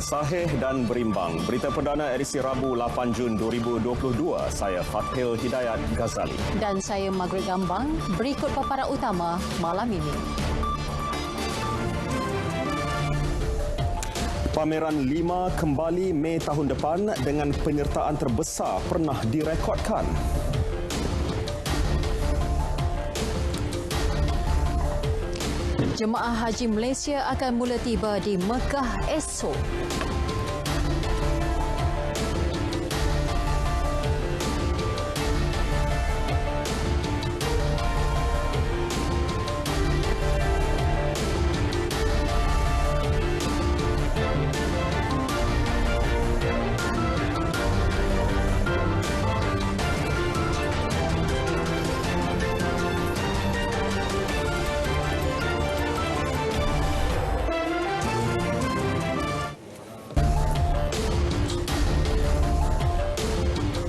Sahih dan berimbang. Berita perdana edisi Rabu 8 Jun 2022. Saya Fathil Hidayat Ghazali. Dan saya Margaret Gambang. Berikut paparan utama malam ini. Pameran 5 kembali Mei tahun depan dengan penyertaan terbesar pernah direkodkan. Jemaah Haji Malaysia akan mula tiba di Mekah esok.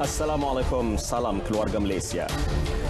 Assalamualaikum, salam keluarga Malaysia.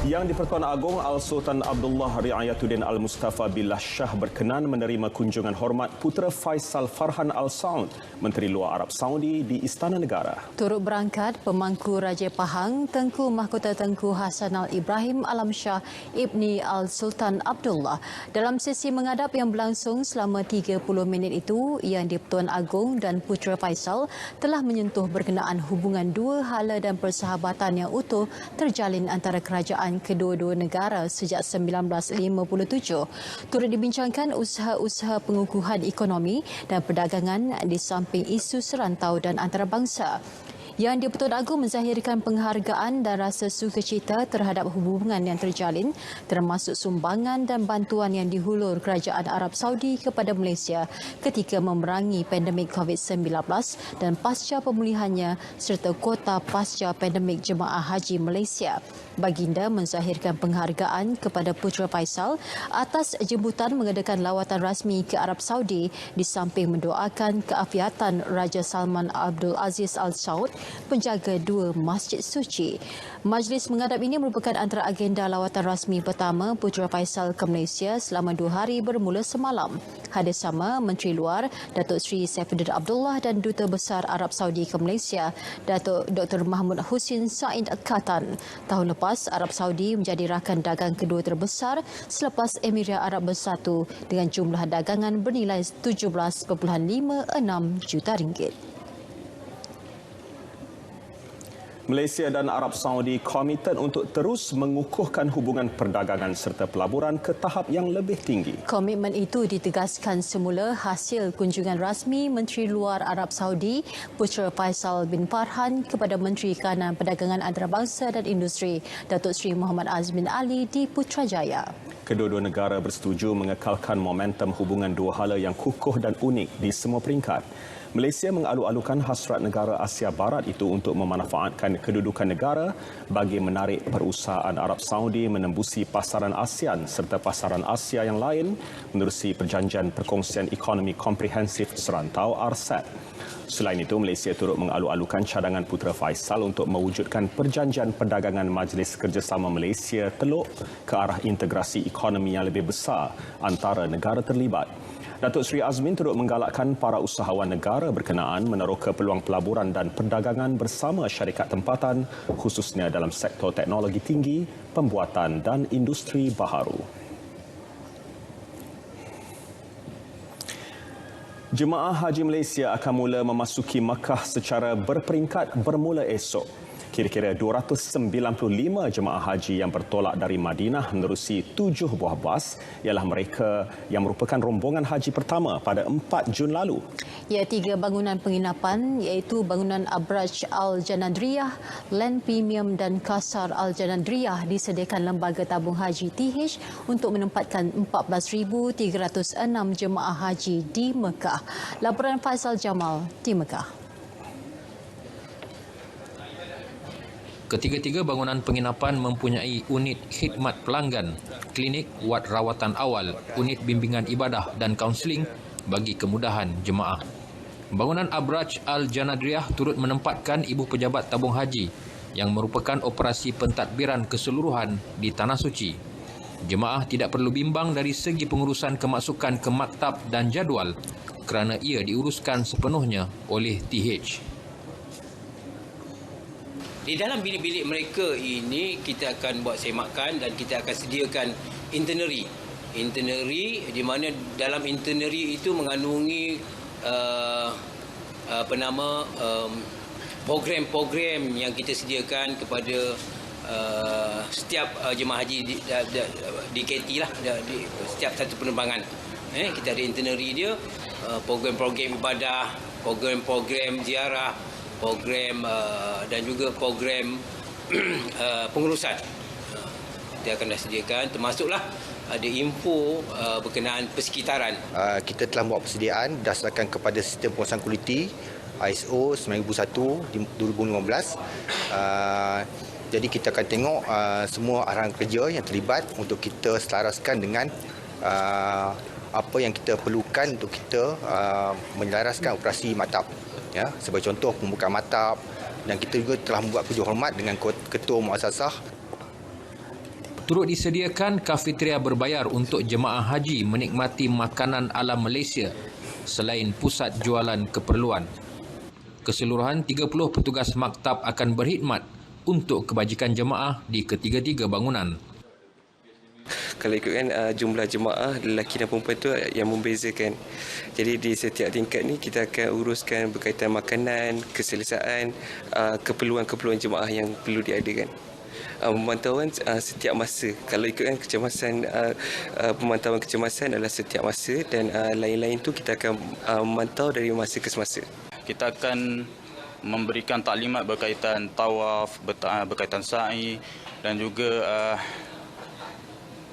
Yang di-Pertuan Agong Al-Sultan Abdullah Riayatuddin Al-Mustafa Billah Shah berkenan menerima kunjungan hormat Putera Faisal Farhan Al-Saud, Menteri Luar Arab Saudi di Istana Negara. Turut berangkat Pemangku Raja Pahang Tengku Mahkota Tengku Hassan Al-Ibrahim Alam Shah Ibni Al-Sultan Abdullah. Dalam sesi menghadap yang berlangsung selama 30 minit itu, Yang di-Pertuan Agong dan Putera Faisal telah menyentuh berkenaan hubungan dua hala dan persahabatan yang utuh terjalin antara kerajaan kedua-dua negara sejak 1957. Turut dibincangkan usaha-usaha pengukuhan ekonomi dan perdagangan di samping isu serantau dan antarabangsa. Yang di-Pertuan Agong menzahirkan penghargaan dan rasa sukacita terhadap hubungan yang terjalin termasuk sumbangan dan bantuan yang dihulur Kerajaan Arab Saudi kepada Malaysia ketika memerangi pandemik COVID-19 dan pasca pemulihannya serta kuota pasca pandemik Jemaah Haji Malaysia. Baginda menzahirkan penghargaan kepada Putera Faisal atas jemputan mengadakan lawatan rasmi ke Arab Saudi di samping mendoakan keafiatan Raja Salman Abdul Aziz Al Saud, penjaga dua masjid suci. Majlis menghadap ini merupakan antara agenda lawatan rasmi pertama Putera Faisal ke Malaysia selama 2 hari bermula semalam. Hadir sama Menteri Luar Datuk Seri Saifuddin Abdullah dan Duta Besar Arab Saudi ke Malaysia Datuk Dr. Mahmud Husin Said Al-Katan. Tahun lepas, Arab Saudi menjadi rakan dagang kedua terbesar selepas Emirat Arab Bersatu dengan jumlah dagangan bernilai 17.56 juta ringgit. Malaysia dan Arab Saudi komited untuk terus mengukuhkan hubungan perdagangan serta pelaburan ke tahap yang lebih tinggi. Komitmen itu ditegaskan semula hasil kunjungan rasmi Menteri Luar Arab Saudi Putera Faisal bin Farhan kepada Menteri Kanan Perdagangan Antarabangsa dan Industri Datuk Seri Muhammad Azmin Ali di Putrajaya. Kedua-dua negara bersetuju mengekalkan momentum hubungan dua hala yang kukuh dan unik di semua peringkat. Malaysia mengalu-alukan hasrat negara Asia Barat itu untuk memanfaatkan kedudukan negara bagi menarik perusahaan Arab Saudi menembusi pasaran ASEAN serta pasaran Asia yang lain menerusi Perjanjian Perkongsian Ekonomi Komprehensif Serantau RCEP. Selain itu, Malaysia turut mengalu-alukan cadangan Putera Faisal untuk mewujudkan perjanjian perdagangan Majlis Kerjasama Malaysia Teluk ke arah integrasi ekonomi yang lebih besar antara negara terlibat. Datuk Seri Azmin turut menggalakkan para usahawan negara berkenaan meneroka peluang pelaburan dan perdagangan bersama syarikat tempatan khususnya dalam sektor teknologi tinggi, pembuatan dan industri baharu. Jemaah Haji Malaysia akan mula memasuki Makkah secara berperingkat bermula esok. Kira-kira 295 jemaah haji yang bertolak dari Madinah menerusi 7 buah bas ialah mereka yang merupakan rombongan haji pertama pada 4 Jun lalu. Ya, 3 bangunan penginapan iaitu bangunan Abraj Al-Janadriyah, Land Premium dan Kasar Al-Janadriyah disediakan Lembaga Tabung Haji TH untuk menempatkan 14,306 jemaah haji di Mekah. Laporan Faisal Jamal di Mekah. Ketiga-tiga bangunan penginapan mempunyai unit khidmat pelanggan, klinik, wad rawatan awal, unit bimbingan ibadah dan kaunseling bagi kemudahan jemaah. Bangunan Abraj Al-Janadriyah turut menempatkan ibu pejabat tabung haji yang merupakan operasi pentadbiran keseluruhan di Tanah Suci. Jemaah tidak perlu bimbang dari segi pengurusan kemasukan ke maktab dan jadual kerana ia diuruskan sepenuhnya oleh TH. Di dalam bilik-bilik mereka ini kita akan buat semakan dan kita akan sediakan itinerary. Itinerary di mana dalam itinerary itu mengandungi program-program yang kita sediakan kepada setiap jemaah haji di KT lah, di setiap satu penerbangan. Kita ada itinerary dia, program-program ibadah, program-program ziarah, program dan juga program pengurusan. Kita akan dah sediakan, termasuklah ada info berkenaan persekitaran. Kita telah buat persediaan berdasarkan kepada sistem pengurusan kualiti ISO 9001 2015. Jadi kita akan tengok semua arahan kerja yang terlibat untuk kita selaraskan dengan apa yang kita perlukan untuk kita menyelaraskan operasi maktab. Ya, sebagai contoh pembukaan maktab, dan kita juga telah membuat kerja hormat dengan ketua muassasah. Turut disediakan kafeteria berbayar untuk jemaah haji menikmati makanan ala Malaysia selain pusat jualan keperluan. Keseluruhan 30 petugas maktab akan berkhidmat untuk kebajikan jemaah di ketiga-tiga bangunan. Kalau ikutkan jumlah jemaah lelaki dan perempuan itu yang membezakan. Jadi di setiap tingkat ni kita akan uruskan berkaitan makanan, keselesaan, keperluan-keperluan jemaah yang perlu diadakan. Pemantauan setiap masa. Kalau ikutkan kecemasan, pemantauan kecemasan adalah setiap masa, dan lain-lain tu kita akan memantau dari masa ke semasa. Kita akan memberikan taklimat berkaitan tawaf, berkaitan sa'i, dan juga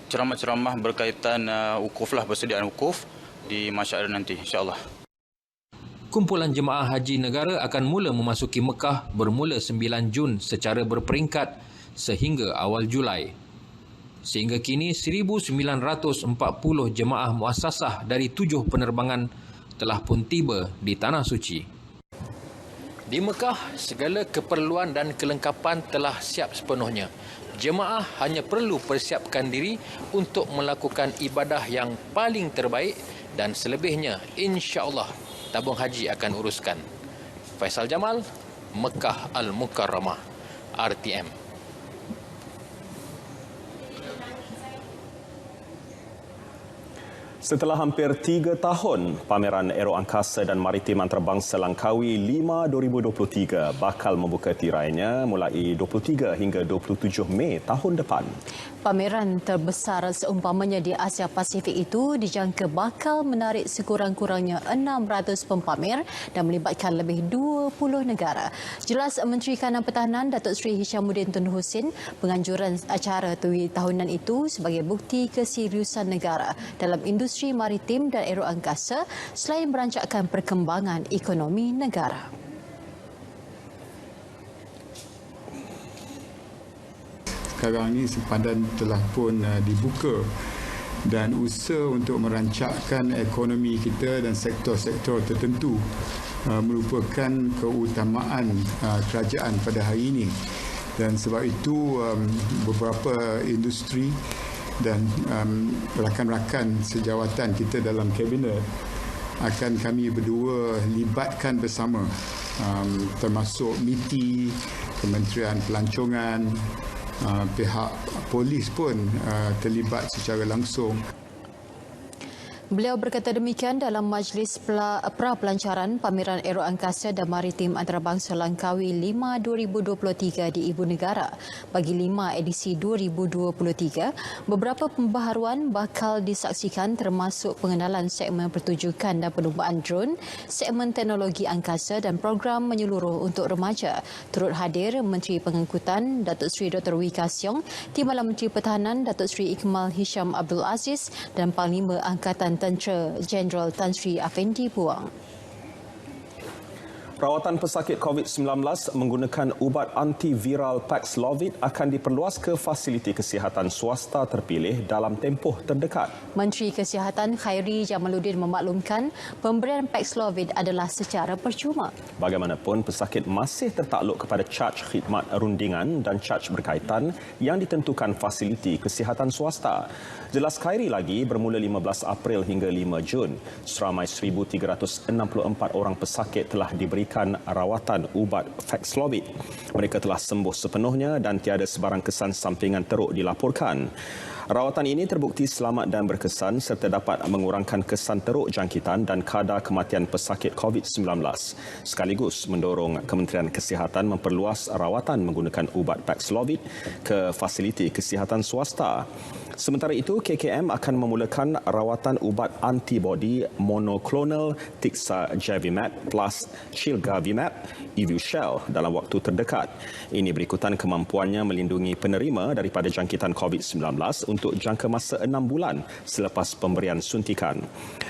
ceramah-ceramah berkaitan wukuf lah, persediaan wukuf di masyarakat nanti, insyaAllah. Kumpulan jemaah haji negara akan mula memasuki Mekah bermula 9 Jun secara berperingkat sehingga awal Julai. Sehingga kini 1,940 jemaah muassasah dari 7 penerbangan telah pun tiba di Tanah Suci. Di Mekah, segala keperluan dan kelengkapan telah siap sepenuhnya. Jemaah hanya perlu persiapkan diri untuk melakukan ibadah yang paling terbaik, dan selebihnya insya-Allah tabung haji akan uruskan. Faisal Jamal, Mekah Al-Mukarramah, RTM. Setelah hampir 3 tahun, pameran Aero Angkasa dan Maritim Antarabangsa Langkawi 5 2023 bakal membuka tirainya mulai 23 hingga 27 Mei tahun depan. Pameran terbesar seumpamanya di Asia Pasifik itu dijangka bakal menarik sekurang-kurangnya 600 pempamer dan melibatkan lebih 20 negara. Jelas Menteri Kanan Pertahanan Datuk Seri Hishamuddin Tun Hussein penganjuran acara tahunan itu sebagai bukti keseriusan negara dalam industri maritim dan aeroangkasa selain merancangkan perkembangan ekonomi negara. Sekarang ini sempadan telah pun dibuka, dan usaha untuk merancangkan ekonomi kita dan sektor-sektor tertentu merupakan keutamaan kerajaan pada hari ini. Dan sebab itu beberapa industri dan rakan-rakan sejawatan kita dalam kabinet akan kami berdua libatkan bersama, termasuk MITI, Kementerian Pelancongan, pihak polis pun terlibat secara langsung. Beliau berkata demikian dalam majlis pra-pelancaran Pameran Aeroangkasa dan Maritim Antarabangsa Langkawi 5 2023 di Ibu Negara. Bagi 5 edisi 2023, beberapa pembaharuan bakal disaksikan termasuk pengenalan segmen pertujukan dan penubuhan drone, segmen teknologi angkasa dan program menyeluruh untuk remaja. Turut hadir Menteri Pengangkutan Datuk Seri Dr. Wee Ka Siong, Timbalan Menteri Pertahanan Datuk Seri Ikmal Hisham Abdul Aziz dan Panglima Angkatan Tentera Jeneral Tan Sri Afendi Buang. Rawatan pesakit COVID-19 menggunakan ubat antiviral Paxlovid akan diperluas ke fasiliti kesihatan swasta terpilih dalam tempoh terdekat. Menteri Kesihatan Khairi Jamaluddin memaklumkan pemberian Paxlovid adalah secara percuma. Bagaimanapun, pesakit masih tertakluk kepada caj khidmat rundingan dan caj berkaitan yang ditentukan fasiliti kesihatan swasta. Jelas Khairi lagi, bermula 15 April hingga 5 Jun, seramai 1,364 orang pesakit telah diberikan rawatan ubat Paxlovid. Mereka telah sembuh sepenuhnya dan tiada sebarang kesan sampingan teruk dilaporkan. Rawatan ini terbukti selamat dan berkesan serta dapat mengurangkan kesan teruk jangkitan dan kadar kematian pesakit COVID-19. Sekaligus mendorong Kementerian Kesihatan memperluas rawatan menggunakan ubat Paxlovid ke fasiliti kesihatan swasta. Sementara itu, KKM akan memulakan rawatan ubat antibodi monoklonal Tixagevimab plus Chilgavimab Evushell dalam waktu terdekat. Ini berikutan kemampuannya melindungi penerima daripada jangkitan COVID-19 untuk jangka masa 6 bulan selepas pemberian suntikan.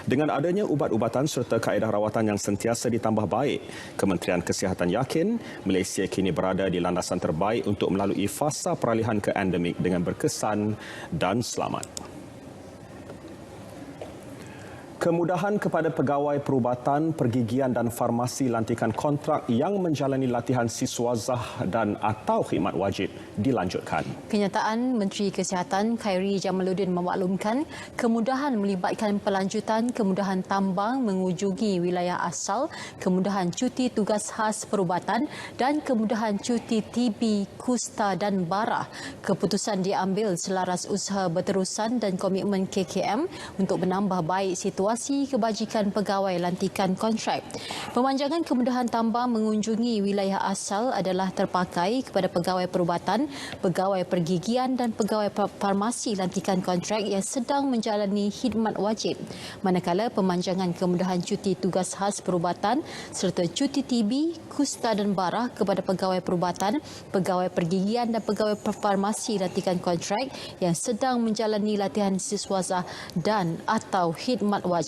Dengan adanya ubat-ubatan serta kaedah rawatan yang sentiasa ditambah baik, Kementerian Kesihatan yakin Malaysia kini berada di landasan terbaik untuk melalui fasa peralihan ke endemik dengan berkesan dan selamat. Kemudahan kepada pegawai perubatan, pergigian dan farmasi lantikan kontrak yang menjalani latihan siswazah dan atau khidmat wajib dilanjutkan. Kenyataan Menteri Kesihatan Khairi Jamaluddin memaklumkan kemudahan melibatkan pelanjutan kemudahan tambang mengunjungi wilayah asal, kemudahan cuti tugas khas perubatan dan kemudahan cuti TB, kusta dan bara. Keputusan diambil selaras usaha berterusan dan komitmen KKM untuk menambah baik situasi kebajikan pegawai lantikan kontrak. Pemanjangan kemudahan tambang mengunjungi wilayah asal adalah terpakai kepada pegawai perubatan, pegawai pergigian dan pegawai farmasi lantikan kontrak yang sedang menjalani khidmat wajib. Manakala pemanjangan kemudahan cuti tugas khas perubatan serta cuti TB, kusta dan bara kepada pegawai perubatan, pegawai pergigian dan pegawai farmasi lantikan kontrak yang sedang menjalani latihan siswazah dan atau khidmat wajib.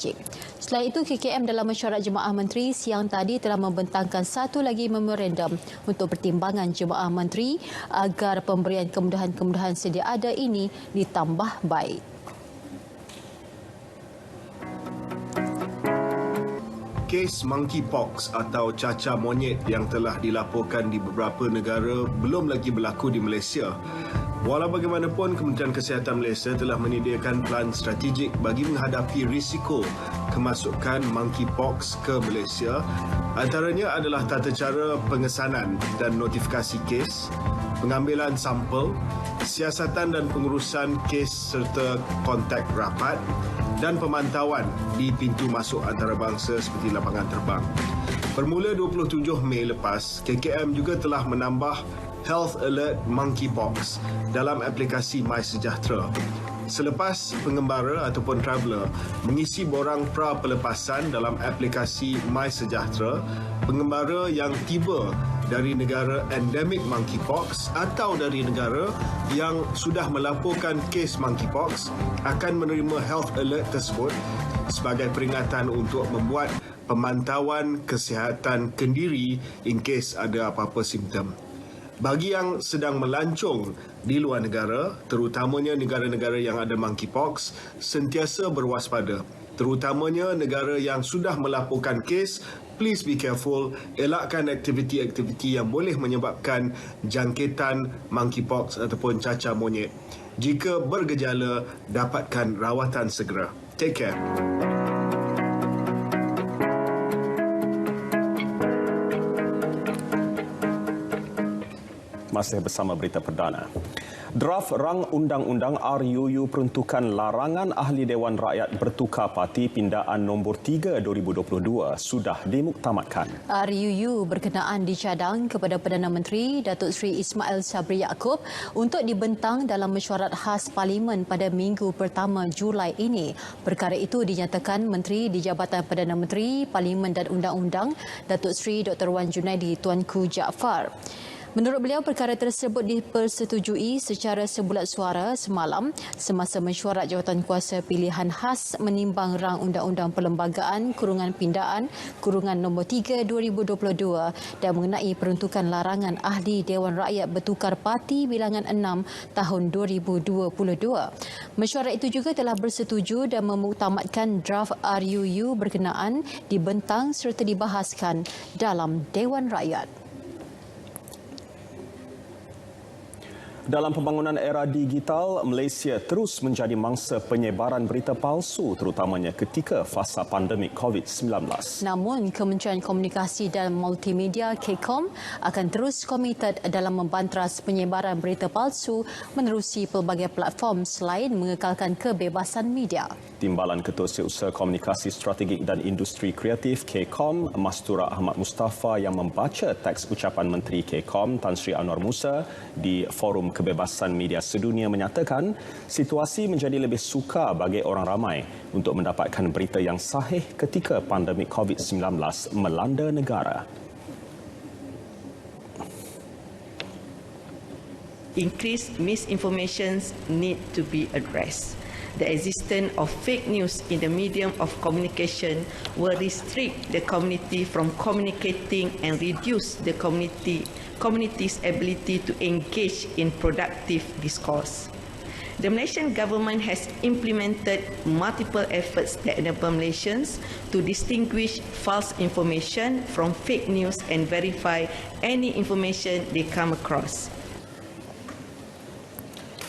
Selain itu, KKM dalam mesyuarat Jemaah Menteri siang tadi telah membentangkan satu lagi memorandum untuk pertimbangan Jemaah Menteri agar pemberian kemudahan-kemudahan sedia ada ini ditambah baik. Kes monkeypox atau cacar monyet yang telah dilaporkan di beberapa negara belum lagi berlaku di Malaysia. Walau bagaimanapun, Kementerian Kesihatan Malaysia telah menyediakan plan strategik bagi menghadapi risiko kemasukan monkeypox ke Malaysia. Antaranya adalah tata cara pengesanan dan notifikasi kes, pengambilan sampel, siasatan dan pengurusan kes serta kontak rapat dan pemantauan di pintu masuk antarabangsa seperti lapangan terbang. Bermula 27 Mei lepas, KKM juga telah menambah Health Alert Monkeypox dalam aplikasi MySejahtera. Selepas pengembara ataupun traveller mengisi borang pra-pelepasan dalam aplikasi MySejahtera, pengembara yang tiba dari negara endemik monkeypox atau dari negara yang sudah melaporkan kes monkeypox akan menerima health alert tersebut sebagai peringatan untuk membuat pemantauan kesihatan kendiri in case ada apa-apa simptom. Bagi yang sedang melancong di luar negara, terutamanya negara-negara yang ada monkeypox, sentiasa berwaspada. Terutamanya negara yang sudah melaporkan kes, please be careful, elakkan aktiviti-aktiviti yang boleh menyebabkan jangkitan monkeypox ataupun cacar monyet. Jika bergejala, dapatkan rawatan segera. Take care. Masih bersama berita perdana. Draft Rang Undang-Undang RUU peruntukan larangan Ahli Dewan Rakyat bertukar parti pindaan nombor 3 2022 sudah dimuktamadkan. RUU berkenaan dicadang kepada Perdana Menteri Datuk Seri Ismail Sabri Yaakob untuk dibentang dalam mesyuarat khas Parlimen pada minggu pertama Julai ini. Perkara itu dinyatakan Menteri di Jabatan Perdana Menteri, Parlimen dan Undang-Undang Datuk Seri Dr. Wan Junaidi Tuanku Jaafar. Menurut beliau, perkara tersebut dipersetujui secara sebulat suara semalam semasa mesyuarat Jawatankuasa Pilihan Khas menimbang rang Undang-Undang Perlembagaan Pindaan Nombor 3 2022 dan mengenai peruntukan larangan ahli Dewan Rakyat bertukar parti bilangan 6 tahun 2022. Mesyuarat itu juga telah bersetuju dan memuktamadkan draft RUU berkenaan dibentang serta dibahaskan dalam Dewan Rakyat. Dalam pembangunan era digital, Malaysia terus menjadi mangsa penyebaran berita palsu terutamanya ketika fasa pandemik COVID-19. Namun, Kementerian Komunikasi dan Multimedia KCOM akan terus komited dalam membantras penyebaran berita palsu menerusi pelbagai platform selain mengekalkan kebebasan media. Timbalan Ketua Setiausaha Komunikasi Strategik dan Industri Kreatif KCOM, Mastura Ahmad Mustafa yang membaca teks ucapan Menteri KCOM Tan Sri Anwar Musa di Forum Kebebasan Media Sedunia menyatakan situasi menjadi lebih sukar bagi orang ramai untuk mendapatkan berita yang sahih ketika pandemik COVID-19 melanda negara. Increased misinformation need to be addressed. The existence of fake news in the medium of communication will restrict the community from communicating and reduce the community's ability to engage in productive discourse. The Malaysian government has implemented multiple efforts that enable Malaysians to distinguish false information from fake news and verify any information they come across.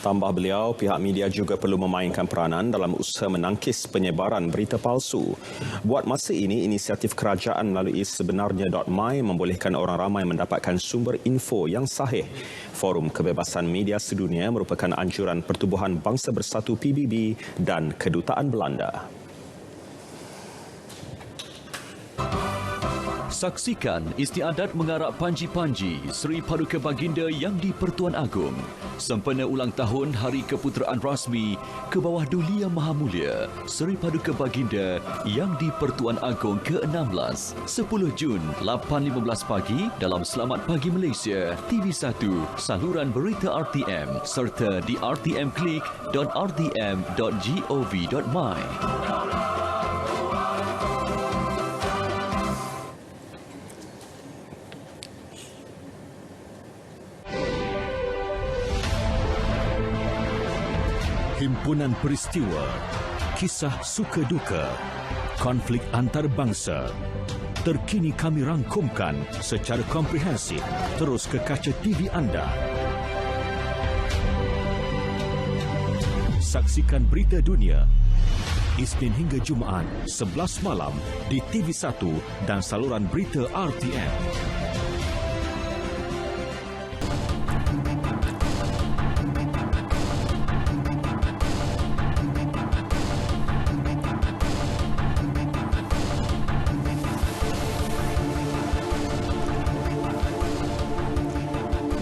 Tambah beliau, pihak media juga perlu memainkan peranan dalam usaha menangkis penyebaran berita palsu. Buat masa ini, inisiatif kerajaan melalui sebenarnya.my membolehkan orang ramai mendapatkan sumber info yang sahih. Forum Kebebasan Media Sedunia merupakan anjuran Pertubuhan Bangsa Bersatu PBB dan Kedutaan Belanda. Saksikan istiadat mengarak Panji-Panji Seri Paduka Baginda yang di-Pertuan Agong sempena ulang tahun Hari Keputeraan Rasmi ke bawah Dulia Maha Mulia Seri Paduka Baginda yang di-Pertuan Agong ke-16 10 Jun 8.15 pagi dalam Selamat Pagi Malaysia TV1 saluran berita RTM serta di rtmclick.rtm.gov.my. Himpunan peristiwa, kisah suka duka, konflik antarabangsa. Terkini kami rangkumkan secara komprehensif terus ke kaca TV anda. Saksikan berita dunia Isnin hingga Jumaat 11 malam di TV1 dan saluran berita RTM.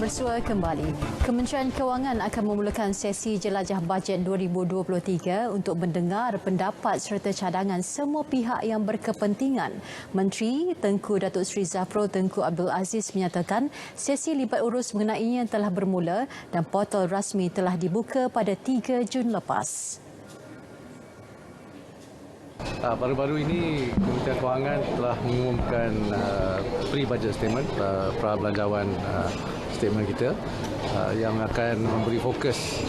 Bersua kembali, Kementerian Kewangan akan memulakan sesi jelajah bajet 2023 untuk mendengar pendapat serta cadangan semua pihak yang berkepentingan. Menteri Tengku Datuk Seri Zafrul Tengku Abdul Aziz menyatakan sesi libat urus mengenainya telah bermula dan portal rasmi telah dibuka pada 3 Jun lepas. Baru-baru ini Kementerian Kewangan telah mengumumkan pre-budget statement, pra-belanjawan statement kita yang akan memberi fokus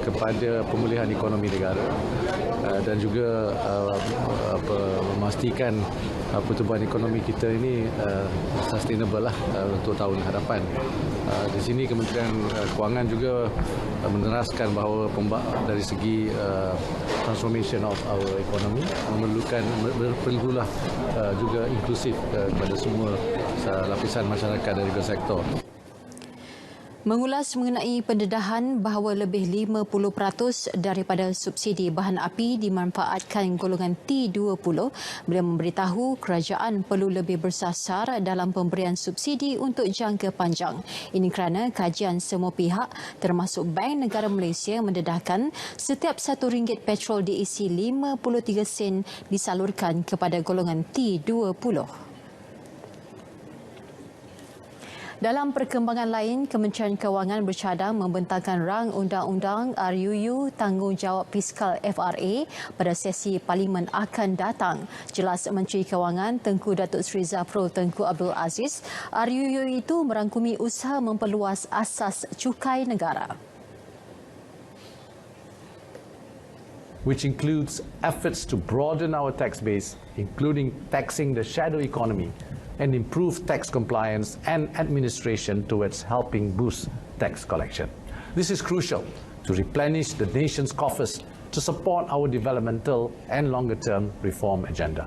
kepada pemulihan ekonomi negara dan juga memastikan pertumbuhan ekonomi kita ini sustainable lah untuk tahun hadapan. Di sini Kementerian Kewangan juga meneraskan bahawa dari segi transformation of our economy perlulah juga inklusif kepada semua lapisan masyarakat dari dua sektor. Mengulas mengenai pendedahan bahawa lebih 50% daripada subsidi bahan api dimanfaatkan golongan T20, beliau memberitahu kerajaan perlu lebih bersasar dalam pemberian subsidi untuk jangka panjang. Ini kerana kajian semua pihak termasuk Bank Negara Malaysia mendedahkan setiap RM1 petrol diisi 53 sen disalurkan kepada golongan T20. Dalam perkembangan lain, Kementerian Kewangan bercadang membentangkan rang undang-undang RUU Tanggungjawab Fiskal FRA pada sesi Parlimen akan datang. Jelas Menteri Kewangan Tengku Datuk Seri Zafrul Tengku Abdul Aziz, RUU itu merangkumi usaha memperluas asas cukai negara, which includes efforts to broaden our tax base, including taxing the shadow economy, and improve tax compliance and administration towards helping boost tax collection. This is crucial to replenish the nation's coffers to support our developmental and longer-term reform agenda.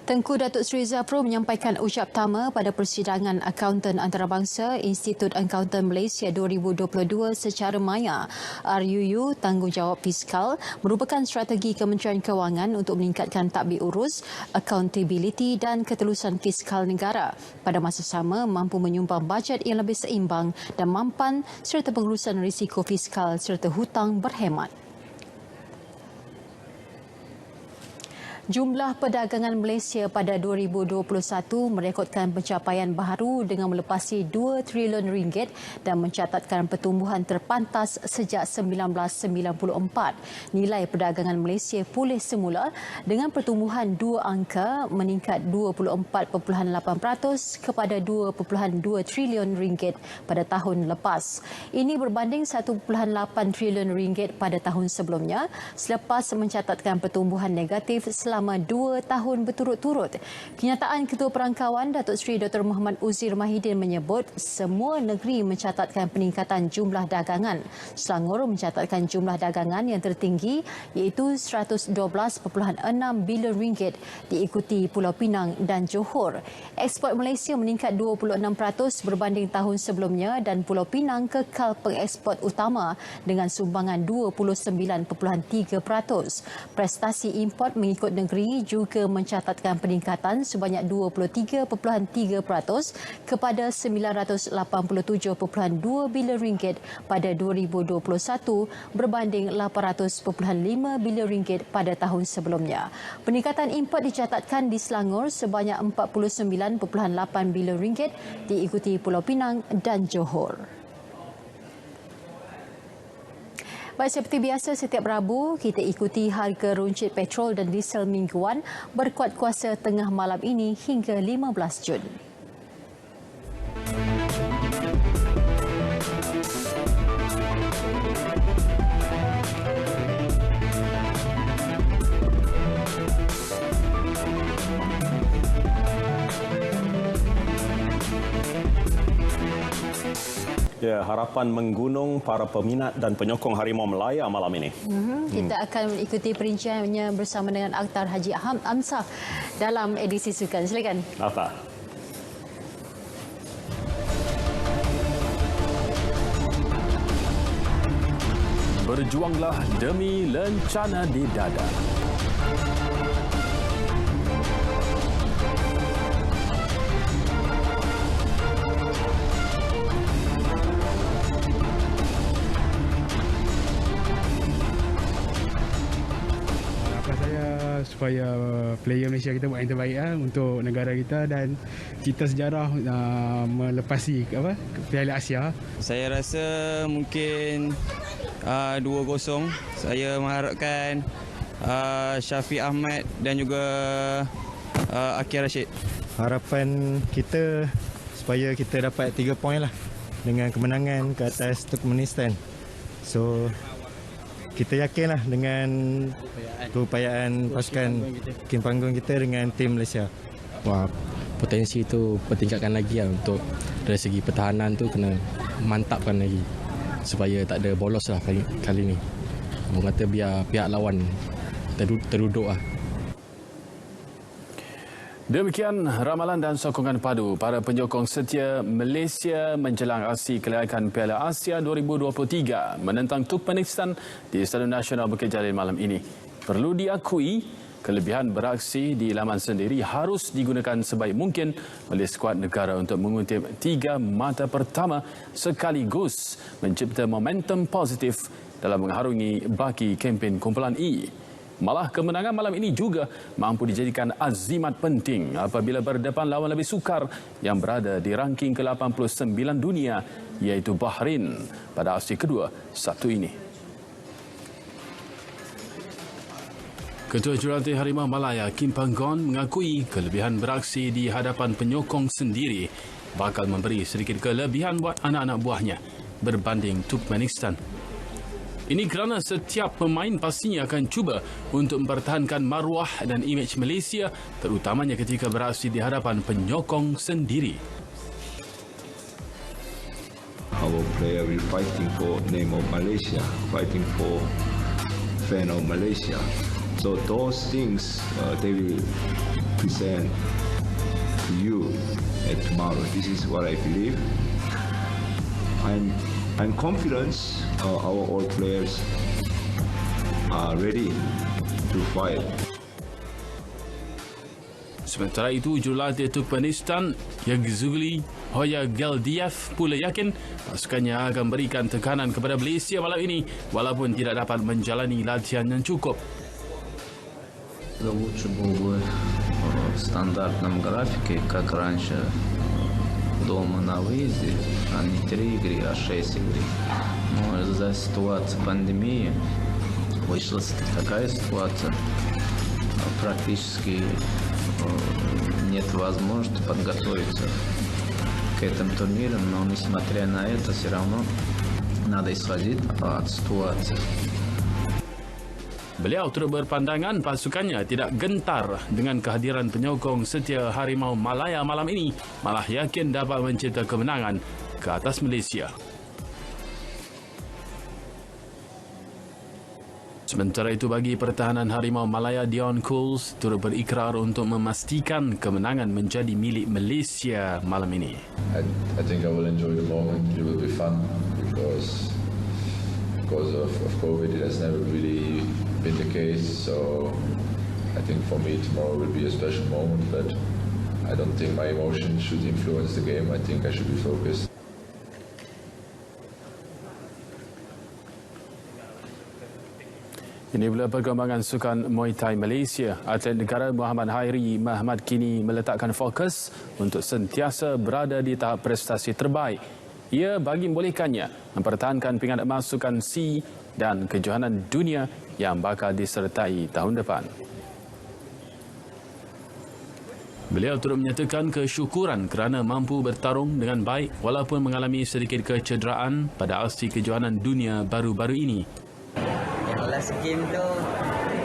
Tengku Datuk Seri Zafrul menyampaikan ucap tama pada persidangan Akauntan Antarabangsa Institut Akauntan Malaysia 2022 secara maya. RUU Tanggungjawab Fiskal merupakan strategi Kementerian Kewangan untuk meningkatkan tadbir urus, accountability dan ketelusan fiskal negara. Pada masa sama, mampu menyumbang bajet yang lebih seimbang dan mampan serta pengurusan risiko fiskal serta hutang berhemat. Jumlah perdagangan Malaysia pada 2021 merekodkan pencapaian baharu dengan melepasi 2 trilion ringgit dan mencatatkan pertumbuhan terpantas sejak 1994. Nilai perdagangan Malaysia pulih semula dengan pertumbuhan 2 angka meningkat 24.8% kepada 2.2 trilion ringgit pada tahun lepas. Ini berbanding 1.8 trilion ringgit pada tahun sebelumnya selepas mencatatkan pertumbuhan negatif selama 2 tahun berturut-turut. Kenyataan Ketua Perangkawan Datuk Seri Dr. Muhammad Uzir Mahidin menyebut semua negeri mencatatkan peningkatan jumlah dagangan. Selangor mencatatkan jumlah dagangan yang tertinggi iaitu 112.6 bilion ringgit diikuti Pulau Pinang dan Johor. Ekspor Malaysia meningkat 26% berbanding tahun sebelumnya dan Pulau Pinang kekal pengeksport utama dengan sumbangan 29.3%. Prestasi import mengikut negeri juga mencatatkan peningkatan sebanyak 23.3% kepada 987.2 bilion ringgit pada 2021 berbanding 800.5 bilion ringgit pada tahun sebelumnya. Peningkatan import dicatatkan di Selangor sebanyak 49.8 bilion ringgit diikuti Pulau Pinang dan Johor. Baik, seperti biasa setiap Rabu, kita ikuti harga runcit petrol dan diesel mingguan berkuat kuasa tengah malam ini hingga 15 Jun. Ya, harapan menggunung para peminat dan penyokong Harimau Melaya malam ini. Kita akan ikuti perinciannya bersama dengan Akhtar Haji Amsah dalam edisi sukan. Silakan. Apa? Berjuanglah demi lencana di dada. Supaya player Malaysia kita buat yang terbaik untuk negara kita dan cita sejarah melepasi Piala Asia. Saya rasa mungkin 2-0. Saya mengharapkan Syafiq Ahmad dan juga Akir Rashid. Harapan kita supaya kita dapat 3 poin lah dengan kemenangan ke atas Turkmenistan. So kita yakinlah dengan keupayaan pasukan Kim Panggung kita dengan tim Malaysia. Wah, potensi itu pertingkatkan lagi untuk dari segi pertahanan tu kena mantapkan lagi supaya tak ada bolos lah kali ni. Orang kata biar pihak lawan terduduk lah. Demikian ramalan dan sokongan padu para penyokong setia Malaysia menjelang aksi kelayakan Piala Asia 2023 menentang Turkmenistan di Stadion Nasional Bukit Jalil malam ini. Perlu diakui, kelebihan beraksi di laman sendiri harus digunakan sebaik mungkin oleh skuad negara untuk mengutip 3 mata pertama sekaligus mencipta momentum positif dalam mengharungi baki kempen kumpulan E. Malah kemenangan malam ini juga mampu dijadikan azimat penting apabila berdepan lawan lebih sukar yang berada di ranking ke-89 dunia, iaitu Bahrain pada aksi kedua Sabtu ini. Ketua Jurulatih Harimau Malaya Kim Panggon mengakui kelebihan beraksi di hadapan penyokong sendiri bakal memberi sedikit kelebihan buat anak-anak buahnya berbanding Turkmenistan. Ini kerana setiap pemain pastinya akan cuba untuk mempertahankan maruah dan imej Malaysia, terutamanya ketika beraksi di hadapan penyokong sendiri. Our player will fighting for name of Malaysia, fighting for fan of Malaysia. So those things they will present to you at tomorrow. This is what I believe. I'm confident our all players are ready to fight. Sementara itu, jurulatih Turkmenistan Yagzuli Hoyagaldiev pula yakin pasukannya akan berikan tekanan kepada Malaysia malam ini walaupun tidak dapat menjalani latihan yang cukup. Лучше было бы в стандартном графике, как раньше, дома на выезде, а не 3 игры, а 6 игр. Но из-за ситуации пандемии вышла такая ситуация, практически нет возможности подготовиться к этим турнирам, но несмотря на это, все равно надо исходить от ситуации. Beliau turut berpandangan pasukannya tidak gentar dengan kehadiran penyokong setia Harimau Malaya malam ini, malah yakin dapat mencipta kemenangan ke atas Malaysia. Sementara itu, bagi pertahanan Harimau Malaya, Dion Coles turut berikrar untuk memastikan kemenangan menjadi milik Malaysia malam ini. I think I will enjoy the moment. It will be fun because of COVID, it has never really been the case. So I think for me tomorrow will be a special moment, but I don't think my emotions should influence the game. I think I should be focused. Ini pula perkembangan sukan Muay Thai Malaysia. Atlet negara Muhammad Hairi Mahmad kini meletakkan fokus untuk sentiasa berada di tahap prestasi terbaik. Ia bagi membolehkannya mempertahankan pingat emas sukan C dan kejohanan dunia yang bakal disertai tahun depan. Beliau turut menyatakan kesyukuran kerana mampu bertarung dengan baik walaupun mengalami sedikit kecederaan pada aksi kejohanan dunia baru-baru ini. Yang last game tu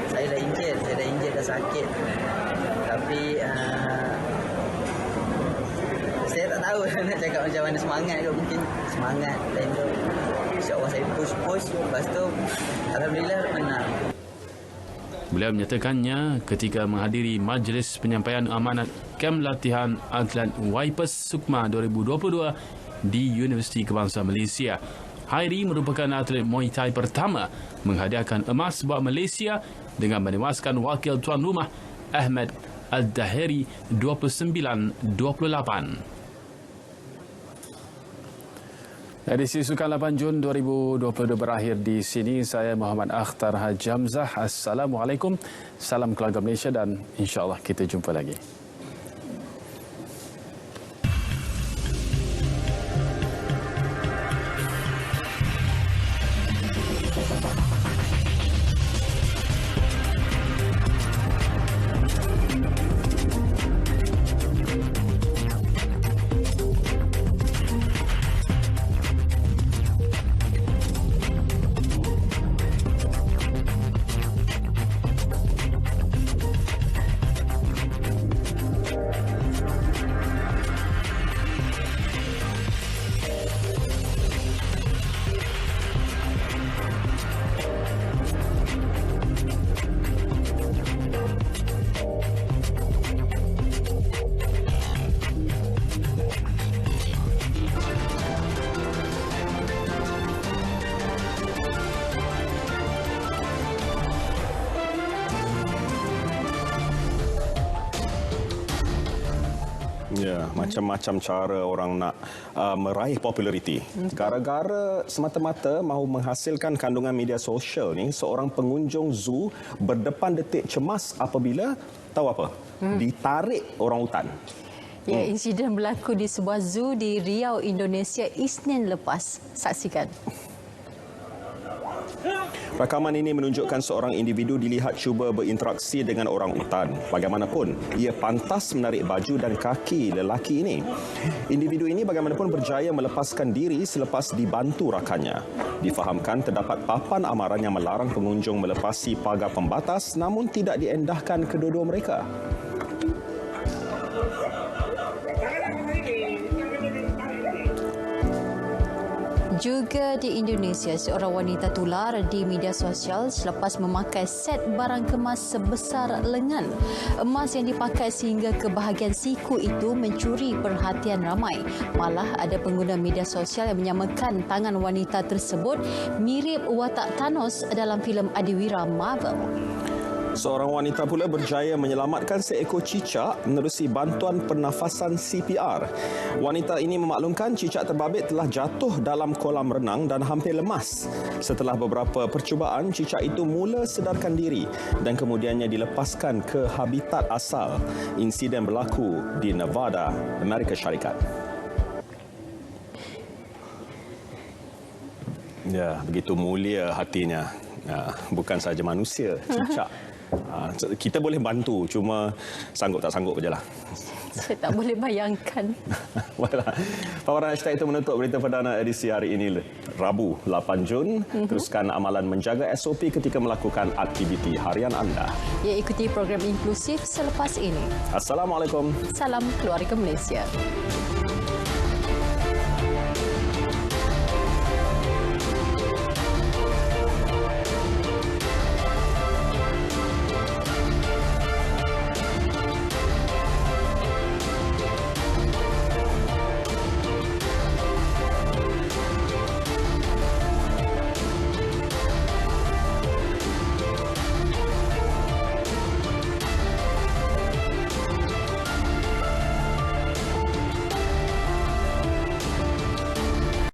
saya dah injet dah sakit. Tapi saya tak tahu nak cakap macam mana, semangat kot, mungkin semangat lain tu. InsyaAllah saya push, lepas tu alhamdulillah menang. Beliau menyatakannya ketika menghadiri majlis penyampaian amanat kem latihan atlet Wipers Sukma 2022 di Universiti Kebangsaan Malaysia. Hairi merupakan atlet Muay Thai pertama menghadiahkan emas buat Malaysia dengan menewaskan wakil tuan rumah Ahmed Al-Dahiri 29-28. Edisi Sukan 8 Jun 2022 berakhir di sini. Saya Muhammad Akhtar Hajamzah. Assalamualaikum. Salam keluarga Malaysia dan insya-Allah kita jumpa lagi. Ya, macam-macam cara orang nak meraih populariti. Gara-gara semata-mata mahu menghasilkan kandungan media sosial ni, seorang pengunjung zoo berdepan detik cemas apabila tahu apa? Ditarik orang hutan. Ya, insiden berlaku di sebuah zoo di Riau, Indonesia Isnin lepas. Saksikan. Rakaman ini menunjukkan seorang individu dilihat cuba berinteraksi dengan orang utan. Bagaimanapun, ia pantas menarik baju dan kaki lelaki ini. Individu ini bagaimanapun berjaya melepaskan diri selepas dibantu rakannya. Difahamkan terdapat papan amaran yang melarang pengunjung melepasi pagar pembatas, namun tidak diendahkan kedua-dua mereka. Juga di Indonesia, seorang wanita tular di media sosial selepas memakai set barang kemas sebesar lengan. Emas yang dipakai sehingga ke bahagian siku itu mencuri perhatian ramai. Malah ada pengguna media sosial yang menyamakan tangan wanita tersebut mirip watak Thanos dalam filem Adiwira Marvel. Seorang wanita pula berjaya menyelamatkan seekor cicak menerusi bantuan pernafasan CPR. Wanita ini memaklumkan cicak terbabit telah jatuh dalam kolam renang dan hampir lemas. Setelah beberapa percubaan, cicak itu mula sedarkan diri dan kemudiannya dilepaskan ke habitat asal. Insiden berlaku di Nevada, Amerika Syarikat. Ya, begitu mulia hatinya. Bukan sahaja manusia, cicak. Kita boleh bantu, cuma sanggup tak sanggup je lah. Saya tak boleh bayangkan. Baiklah. Paparan hashtag itu menutup berita perdana edisi hari ini, Rabu 8 Jun. Teruskan amalan menjaga SOP ketika melakukan aktiviti harian anda. Ya, ikuti program inklusif selepas ini. Assalamualaikum. Salam keluarga Malaysia.